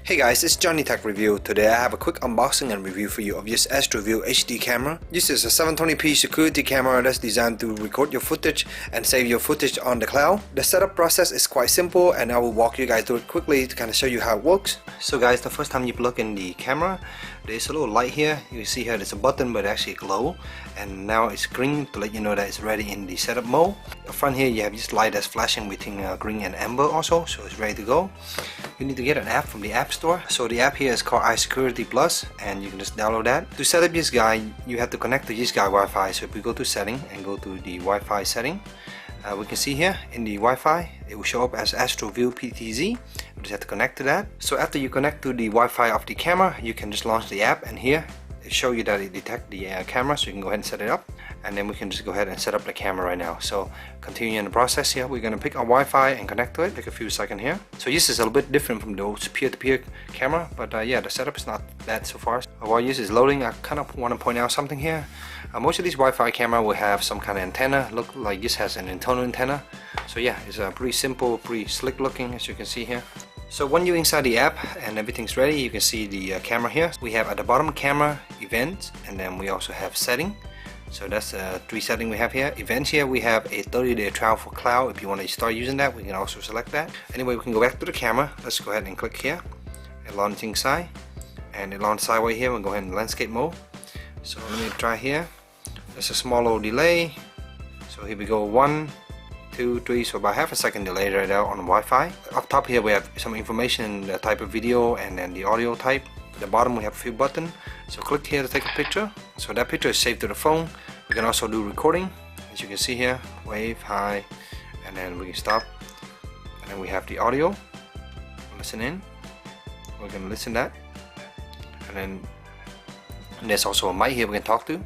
Hey guys, it's JohnyTechReview. Today I have a quick unboxing and review for you of this Astro HD camera. This is a 720p security camera that's designed to record your footage and save your footage on the cloud. The setup process is quite simple and I will walk you guys through it quickly to kind of show you how it works. So guys, the first time you plug in the camera, there's a little light here. You see here there's a button but actually glow, and now it's green to let you know that it's ready in the setup mode. Up front here you have this light that's flashing between green and amber also, so it's ready to go. You need to get an app from the App Store. So the app here is called iSecurity Plus, and you can just download that. To set up this guy, you have to connect to this guy Wi-Fi. So if we go to setting and go to the Wi-Fi setting, we can see here in the Wi-Fi it will show up as Astro View PTZ. You just have to connect to that. So after you connect to the Wi-Fi of the camera, you can just launch the app, and here it show you that it detects the camera, so you can go ahead and set it up, and then we can just go ahead and set up the camera right now. So continuing the process here, we're going to pick our Wi-Fi and connect to it. Take a few seconds here. So this is a little bit different from those peer-to-peer camera, but yeah, the setup is not bad so far. While this is loading, I kind of want to point out something here. Most of these Wi-Fi camera will have some kind of antenna. Look like this has an internal antenna. So yeah, it's pretty simple, pretty slick looking, as you can see here. So when you're inside the app and everything's ready, you can see the camera here. We have at the bottom camera, event, and then we also have setting. So that's three settings we have here. Events here, we have a 30-day trial for cloud. If you want to start using that, we can also select that. Anyway, we can go back to the camera. Let's go ahead and click here. And launching side. And it launch sideways here. We'll go ahead and landscape mode. So let me try here. There's a small little delay. So here we go, 1, 2, 3, so about half a second delay right there on the Wi-Fi. Up top here we have some information, the type of video and then the audio type. At the bottom we have a few buttons. So click here to take a picture. So that picture is saved to the phone. We can also do recording, as you can see here, wave, high, and then we can stop. And then we have the audio. Listen in. We're gonna listen that. And there's also a mic here we can talk to.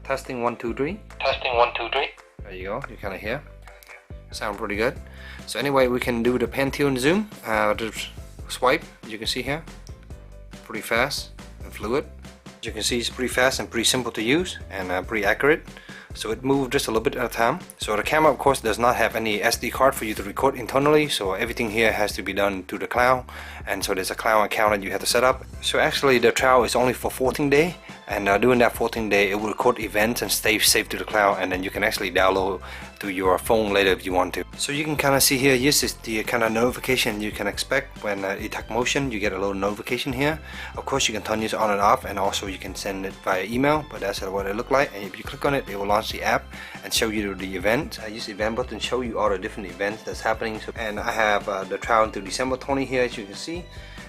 Testing 1 2 3. Testing 1 2 3. There you go. You kind of hear. Sound pretty good. So anyway, we can do the pan, tilt, and zoom. Just swipe. As you can see here, pretty fast and fluid. As you can see, it's pretty fast and pretty simple to use and pretty accurate. So it moves just a little bit at a time. So the camera of course does not have any SD card for you to record internally, so everything here has to be done to the cloud, and so there's a cloud account that you have to set up. So actually the trial is only for 14 days, and during that 14 days it will record events and stay safe to the cloud, and then you can actually download to your phone later if you want to. So you can kind of see here, this is the kind of notification you can expect when detect motion. You get a little notification here. Of course you can turn this on and off, and also you can send it via email, but that's what it looks like. And if you click on it, it will launch the app and show you the event. I use the event button to show you all the different events that's happening. So, and I have the trial until December 20 here, as you can see.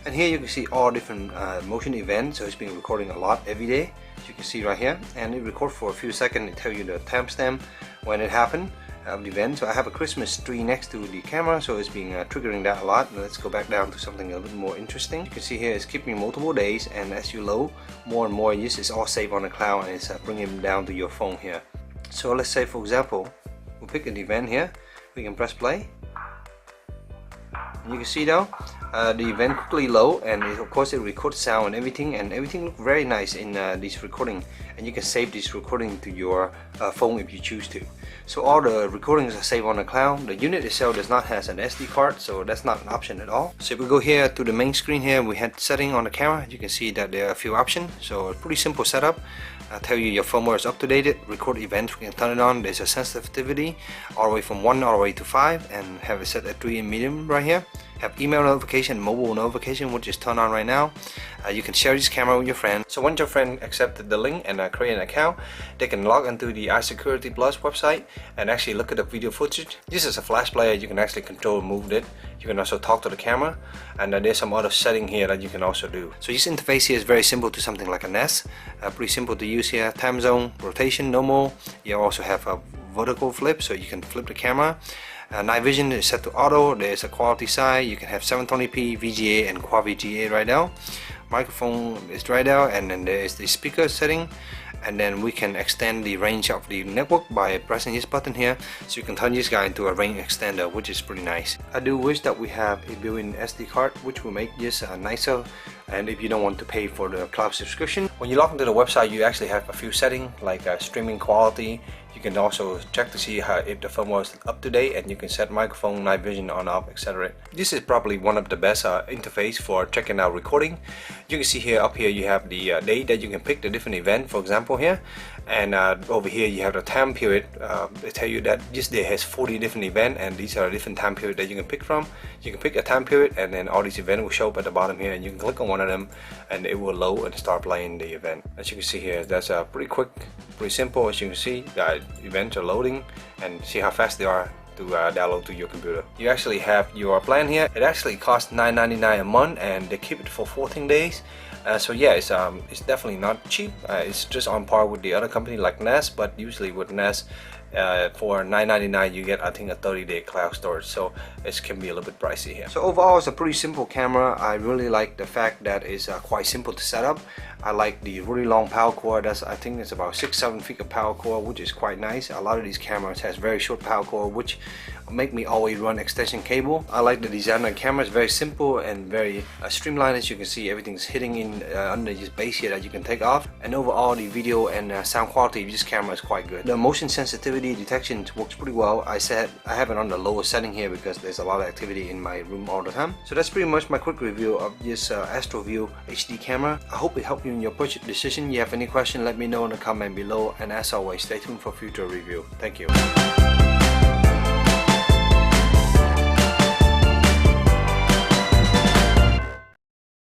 And here you can see all different motion events. So it's been recording a lot every day, as you can see right here. And it records for a few seconds. It tells you the timestamp when it happened of the event. So I have a Christmas tree next to the camera, so it's been triggering that a lot. Let's go back down to something a little more interesting. You can see here it's keeping multiple days, and as you load more and more, this is all saved on the cloud, and it's bringing them down to your phone here. So let's say for example, we'll pick an event here. We can press play. And you can see now the event quickly load, and of course it records sound and everything looks very nice in this recording, and you can save this recording to your phone if you choose to. So all the recordings are saved on the cloud. The unit itself does not have an SD card, so that's not an option at all. So if we go here to the main screen here, we had setting on the camera. You can see that there are a few options. So a pretty simple setup. I'll tell you your firmware is up to date. Record events, we can turn it on. There's a sensitivity all the way from 1 all the way to 5, and have it set at 3 in medium right here. Have email notification, mobile notification, which is turned on right now. You can share this camera with your friend. So once your friend accepted the link and create an account, they can log into the iSecurity Plus website and actually look at the video footage. This is a flash player. You can actually control and move it. You can also talk to the camera, and there's some other setting here that you can also do. So this interface here is very simple to something like a NAS. Pretty simple to use here. Time zone, rotation, normal. You also have a vertical flip, so you can flip the camera. Night vision is set to auto. There's a quality side. You can have 720p, VGA, and Quad VGA right now. Microphone is right there, and then there is the speaker setting, and then we can extend the range of the network by pressing this button here. So you can turn this guy into a range extender, which is pretty nice. I do wish that we have a built-in SD card, which will make this nicer. And if you don't want to pay for the cloud subscription, when you log into the website, you actually have a few settings like streaming quality. You can also check to see if the firmware is up to date, and you can set microphone, night vision on, off, etc. This is probably one of the best interface for checking out recording. You can see here, up here you have the date that you can pick the different event, for example here, and over here you have the time period. They tell you that this day has 40 different events, and these are different time period that you can pick from. You can pick a time period, and then all these events will show up at the bottom here, and you can click on one of them and it will load and start playing the event. As you can see here, that's pretty quick, pretty simple. As you can see, the events are loading, and see how fast they are to download to your computer. You actually have your plan here. It actually costs $9.99 a month, and they keep it for 14 days. So yeah, it's definitely not cheap. It's just on par with the other company like NAS, but usually with NAS, for $9.99 you get, I think, a 30-day cloud storage, so it can be a little bit pricey here. So overall, it's a pretty simple camera. I really like the fact that it's quite simple to set up. I like the really long power cord. I think it's about 6-7 feet of power cord, which is quite nice. A lot of these cameras has very short power cord, which make me always run extension cable. I like the design of the camera. It's very simple and very streamlined. As you can see, everything's hitting in under this base here that you can take off. And overall, the video and sound quality of this camera is quite good. The motion sensitivity detection works pretty well. I have it on the lowest setting here because there's a lot of activity in my room all the time. So that's pretty much my quick review of this AstroView HD camera. I hope it helped you in your purchase decision. If you have any question, let me know in the comment below, and as always, stay tuned for future review. Thank you.